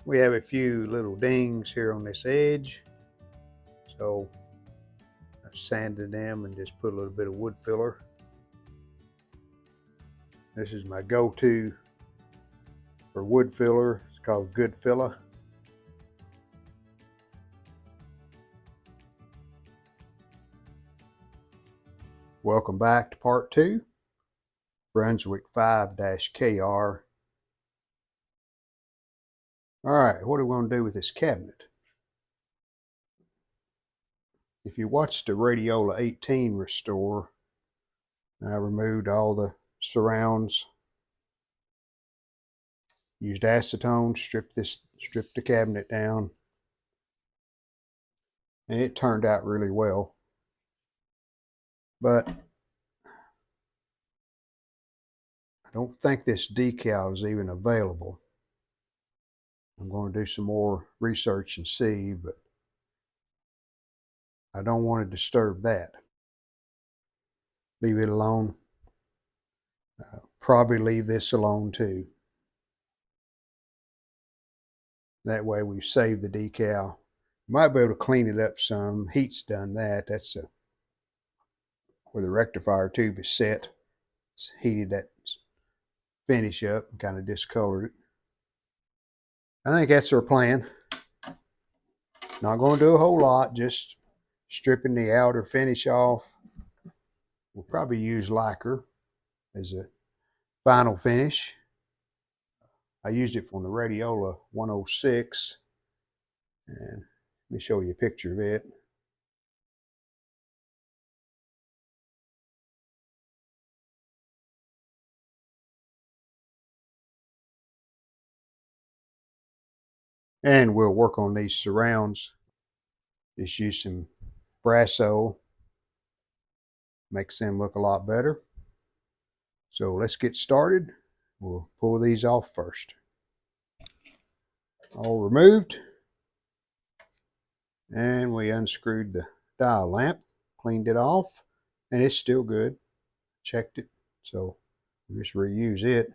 We have a few little dings here on this edge, so I sanded them and just put a little bit of wood filler. This is my go-to for wood filler. It's called Good Filler. Welcome back to part 2, Brunswick 5-KR. Alright, what are we going to do with this cabinet? If you watched the Radiola 18 restore, I removed all the surrounds, used acetone, stripped the cabinet down, and it turned out really well. But I don't think this decal is even available. I'm going to do some more research and see, but I don't want to disturb that. Leave it alone. Probably leave this alone too. That way we save the decal. Might be able to clean it up some. Heat's done that. That's where the rectifier tube is set. It's heated that finish up and kind of discolored it. I think that's our plan. Not going to do a whole lot, just stripping the outer finish off. We'll probably use lacquer as a final finish. I used it from the Radiola 106, and let me show you a picture of it. And we'll work on these surrounds. Just use some Brasso, makes them look a lot better. So let's get started. We'll pull these off first. All removed. And we unscrewed the dial lamp, cleaned it off, and it's still good. Checked it, so we'll just reuse it.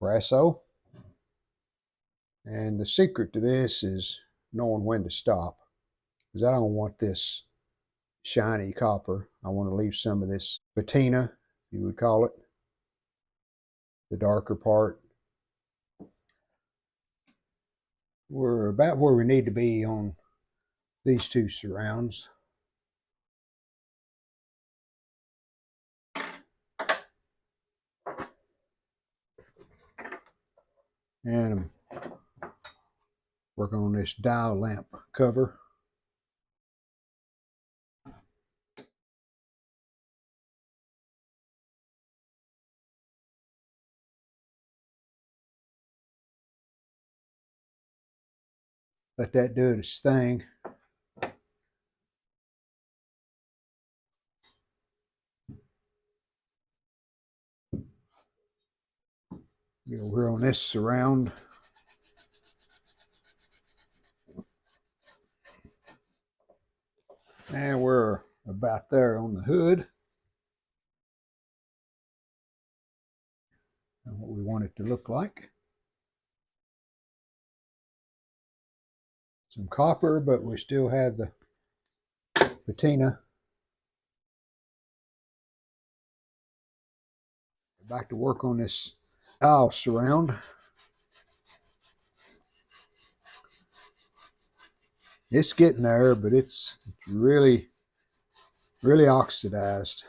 Brasso. And the secret to this is knowing when to stop, because I don't want this shiny copper. I want to leave some of this patina, you would call it, the darker part. We're about where we need to be on these two surrounds. And I'm working on this dial lamp cover. Let that do its thing. Get over here on this surround. And we're about there on the hood. And what we want it to look like. Some copper, but we still have the patina. Back to work on this dial surround. It's getting there, but it's really oxidized.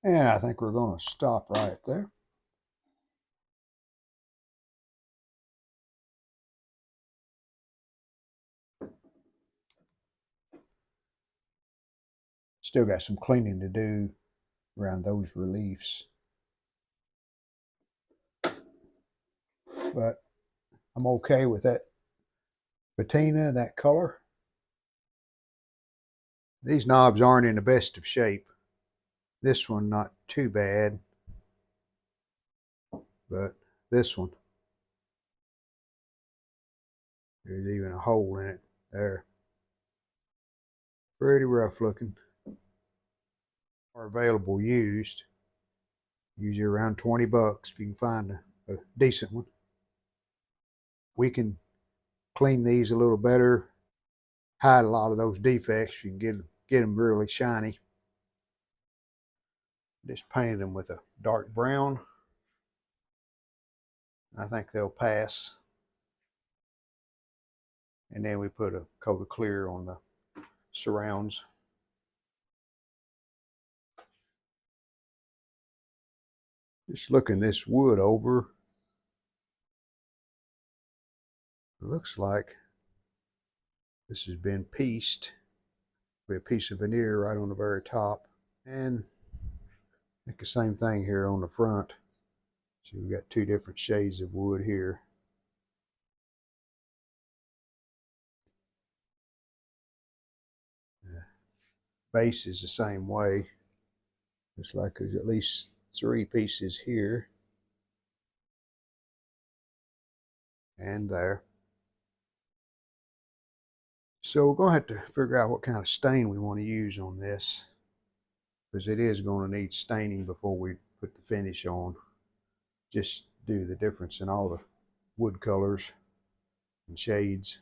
And I think we're going to stop right there. Still got some cleaning to do around those reliefs. But I'm okay with that patina, that color. These knobs aren't in the best of shape. This one not too bad, but this one There's even a hole in it there. Pretty rough looking. Are available used. Usually around 20 bucks if you can find a decent one. We can clean these a little better, hide a lot of those defects. You can get them really shiny. Just painted them with a dark brown. I think they'll pass. And then we put a coat of clear on the surrounds. Just looking this wood over, it looks like this has been pieced with a piece of veneer right on the very top. And I think the same thing here on the front. So we've got two different shades of wood here. The base is the same way. Looks like there's at least 3 pieces here and there. So we're going to have to figure out what kind of stain we want to use on this, because it is going to need staining before we put the finish on, just due to the difference in all the wood colors and shades.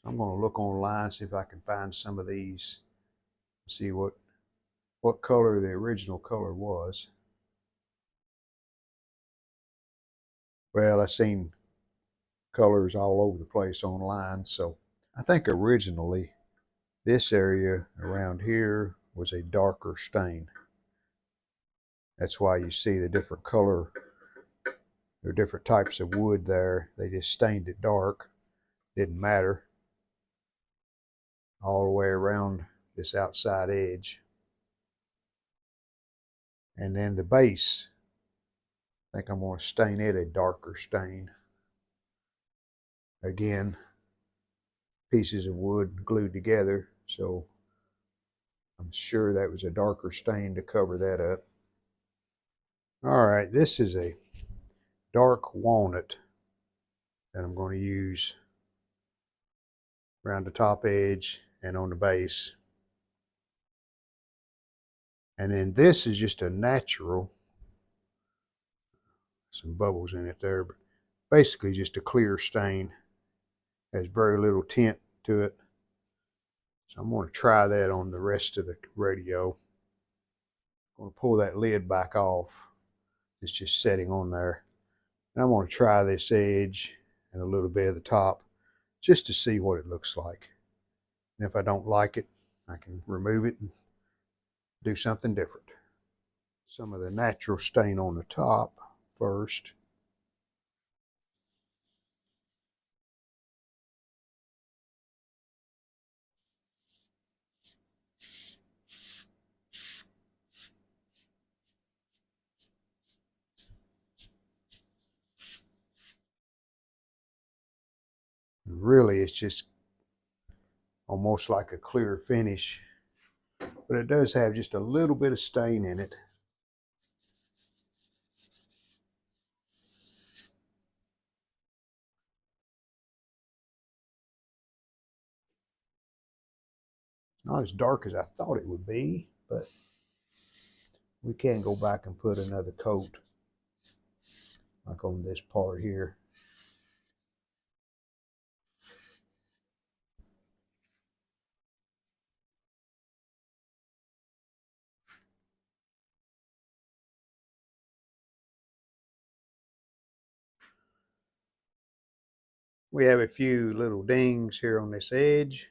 So I'm going to look online, see if I can find some of these, see what color the original color was. Well, I've seen colors all over the place online, so I think originally this area around here was a darker stain. That's why you see the different color. There are different types of wood there. They just stained it dark. Didn't matter. All the way around this outside edge. And then the base, I think I'm going to stain it a darker stain. Again, pieces of wood glued together, so I'm sure that was a darker stain to cover that up. All right, this is a dark walnut that I'm going to use around the top edge and on the base. And then this is just a natural, some bubbles in it there, but basically just a clear stain. Has very little tint to it. So I'm going to try that on the rest of the radio. I'm going to pull that lid back off. It's just setting on there. And I'm going to try this edge and a little bit of the top just to see what it looks like. And if I don't like it, I can remove it and do something different. Some of the natural stain on the top first. And really, it's just almost like a clear finish, but it does have just a little bit of stain in it. Not as dark as I thought it would be, but we can go back and put another coat, like on this part here. We have a few little dings here on this edge,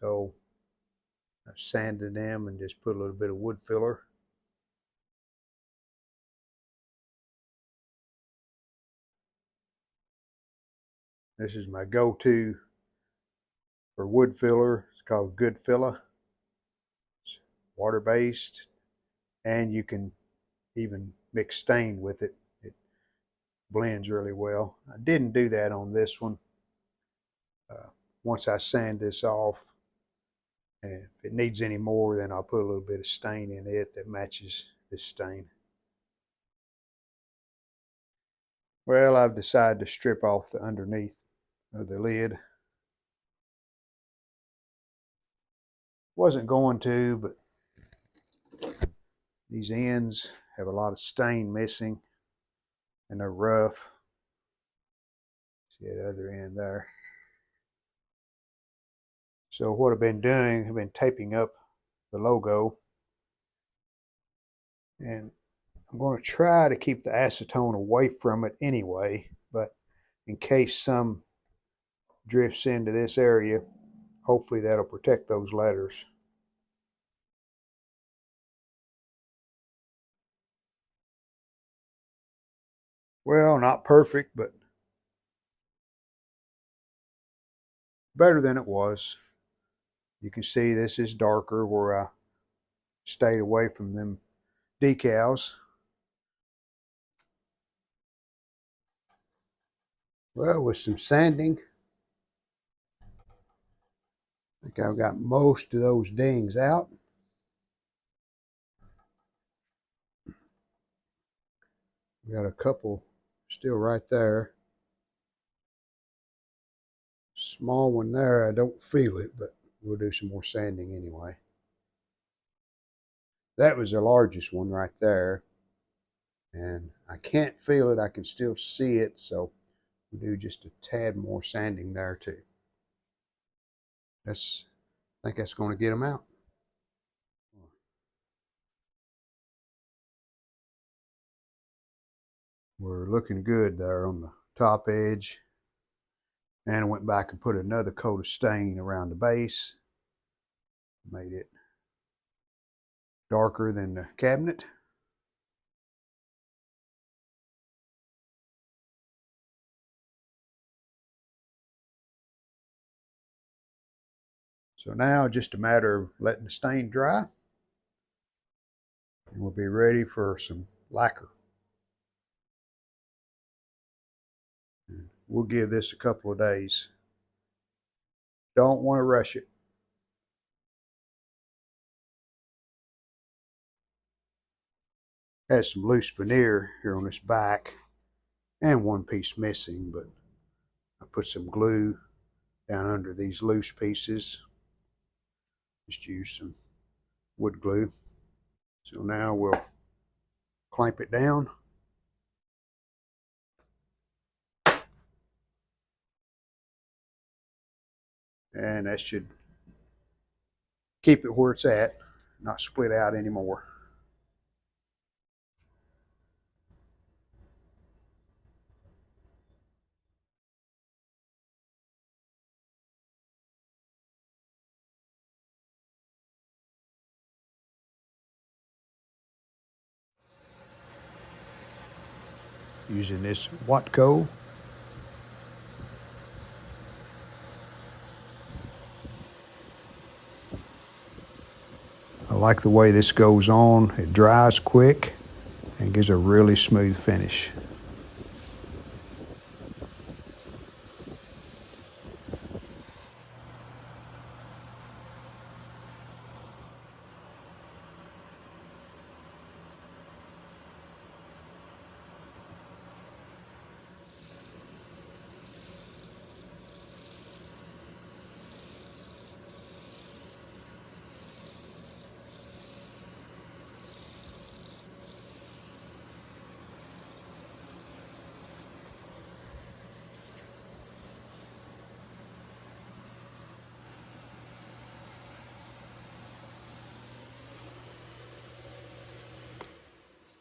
so I've sanded them and just put a little bit of wood filler. This is my go-to for wood filler. It's called Good Filla. It's water-based, and you can even mix stain with it. It blends really well. I didn't do that on this one. Once I sand this off, and if it needs any more, then I'll put a little bit of stain in it that matches this stain. Well, I've decided to strip off the underneath of the lid. Wasn't going to, but these ends have a lot of stain missing and they're rough. See that other end there. So what I've been doing, I've been taping up the logo, and I'm going to try to keep the acetone away from it anyway, but in case some drifts into this area, hopefully that'll protect those letters. Well, not perfect, but better than it was. You can see this is darker where I stayed away from them decals. Well, with some sanding, I think I've got most of those dings out. We got a couple still right there. Small one there, I don't feel it, but we'll do some more sanding anyway. That was the largest one right there. And I can't feel it, I can still see it, so we'll do just a tad more sanding there too. I think that's going to get them out. We're looking good there on the top edge. And I went back and put another coat of stain around the base. Made it darker than the cabinet. So now just a matter of letting the stain dry. And we'll be ready for some lacquer. We'll give this a couple of days. Don't want to rush it. Has some loose veneer here on this back and one piece missing, but I put some glue down under these loose pieces. Just use some wood glue. So now we'll clamp it down. And that should keep it where it's at, not split out anymore. Using this Watco. I like the way this goes on. It dries quick and gives a really smooth finish.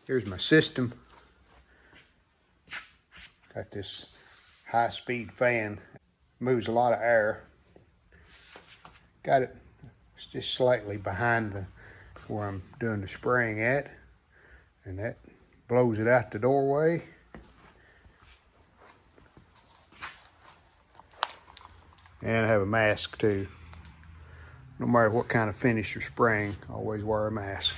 Here's my system. Got this high-speed fan. Moves a lot of air. Got it just slightly behind where I'm doing the spraying at. And that blows it out the doorway. And I have a mask too. No matter what kind of finish you're spraying, always wear a mask.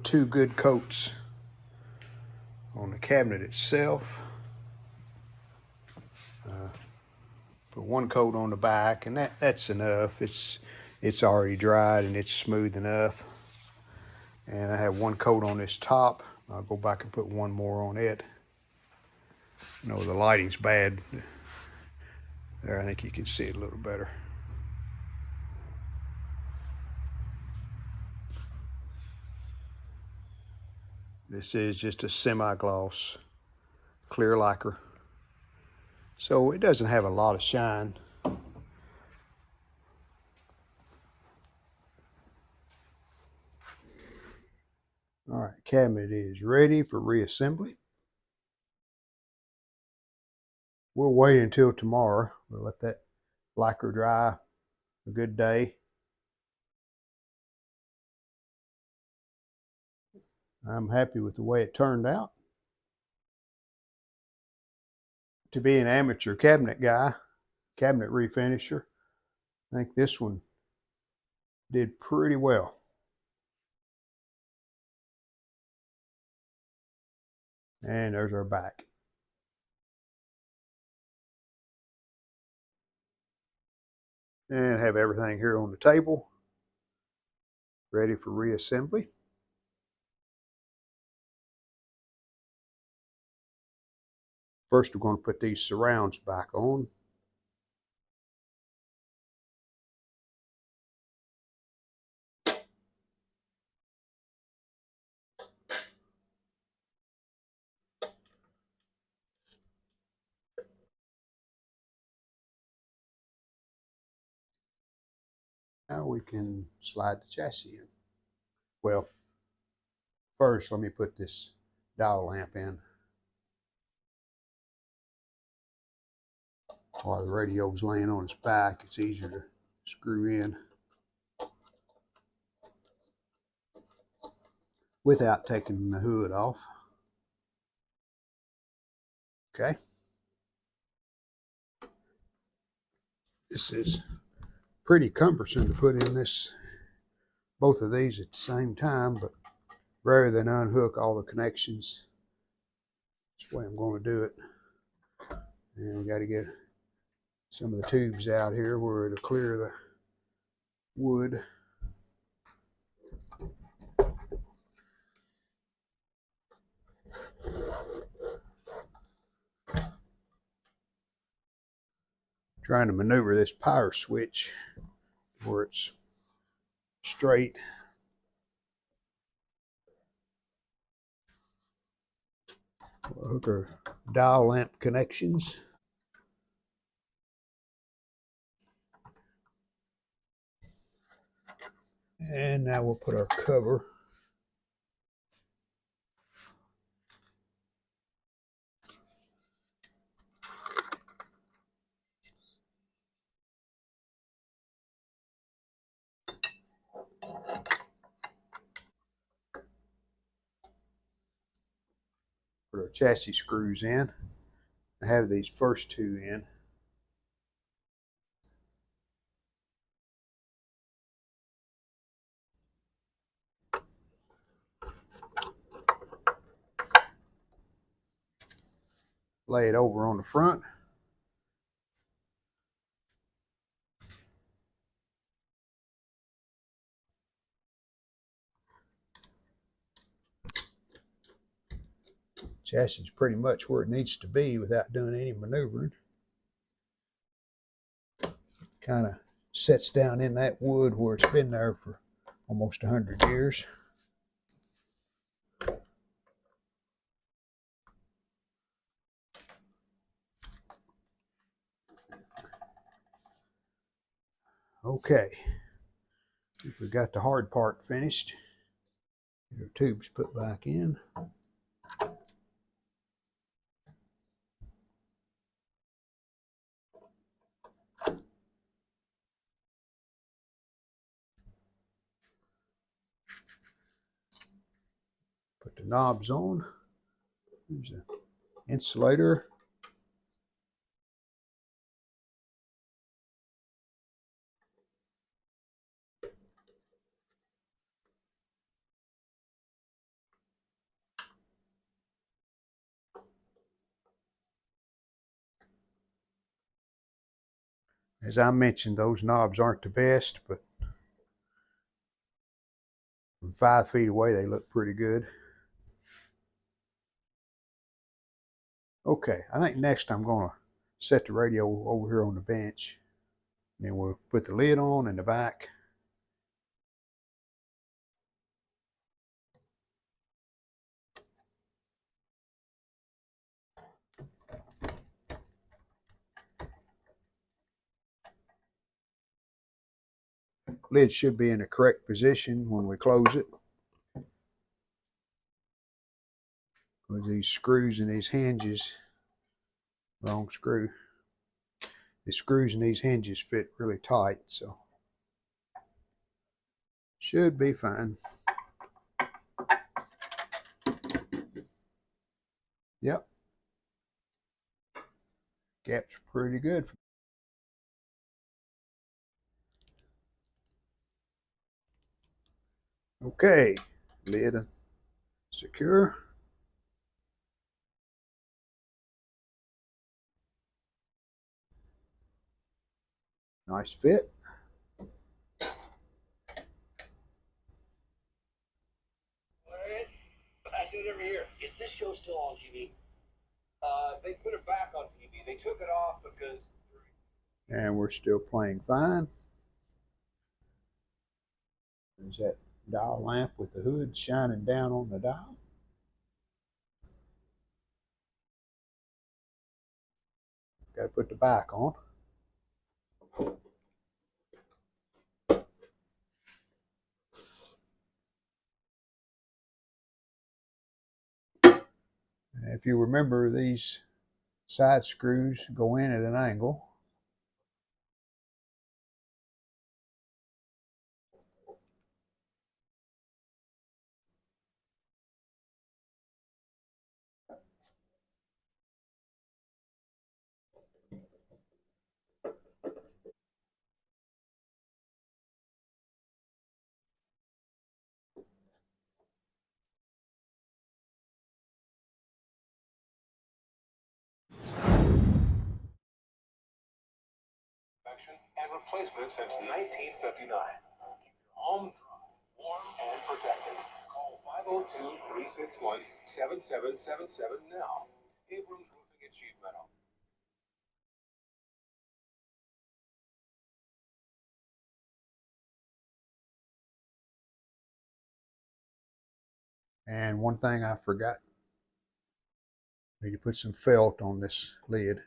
Two good coats on the cabinet itself. Put one coat on the back, and that's enough. It's already dried and it's smooth enough. And I have one coat on this top. I'll go back and put one more on it. No, the lighting's bad. There, I think you can see it a little better. This is just a semi-gloss clear lacquer. So it doesn't have a lot of shine. All right, cabinet is ready for reassembly. We'll wait until tomorrow. We'll let that lacquer dry a good day. I'm happy with the way it turned out. To be an amateur cabinet guy, cabinet refinisher, I think this one did pretty well. And there's our back. And have everything here on the table, ready for reassembly. First, we're going to put these surrounds back on. Now we can slide the chassis in. Well, first let me put this dial lamp in. While the radio's laying on its back, it's easier to screw in without taking the hood off. Okay. This is pretty cumbersome to put in both of these at the same time, but rather than unhook all the connections, that's the way I'm going to do it. And I got to get some of the tubes out here where it'll clear the wood. Trying to maneuver this power switch where it's straight. We'll hook our dial lamp connections. And now we'll put our cover. Put our chassis screws in. I have these first two in. Lay it over on the front. Chassis is pretty much where it needs to be without doing any maneuvering. Kind of sets down in that wood where it's been there for almost 100 years. Okay, we got the hard part finished. Get our tubes put back in. Put the knobs on. There's an insulator. As I mentioned, those knobs aren't the best, but From 5 feet away, they look pretty good. Okay, I think next I'm going to set the radio over here on the bench. Then we'll put the lid on in the back. Lid should be in the correct position when we close it. With these screws and these hinges, wrong screw. The screws and these hinges fit really tight, so should be fine. Yep. Gap's pretty good. Okay, lid secure. Nice fit. I see it every year. Is this show still on TV? They put it back on TV. They took it off because... And we're still playing fine. There's that dial lamp with the hood shining down on the dial. Got to put the back on. If you remember, these side screws go in at an angle. And replacement since 1959. Keep your home dry, warm, and protected. Call 502-361-7777 now. Abrams Roofing and Sheet Metal. And one thing I forgot, need to put some felt on this lid.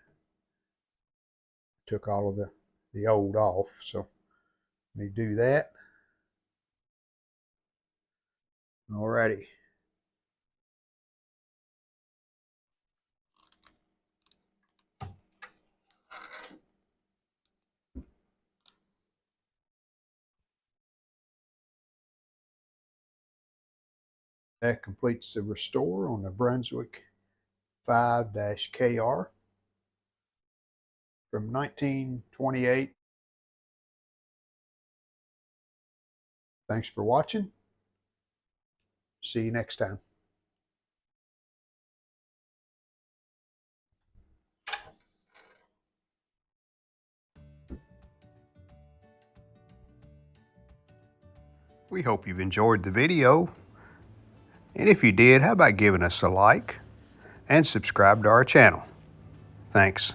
Took all of the old off, so let me do that. Alrighty. That completes the restore on the Brunswick 5-KR from 1928. Thanks for watching. See you next time. We hope you've enjoyed the video. And if you did, how about giving us a like and subscribe to our channel? Thanks.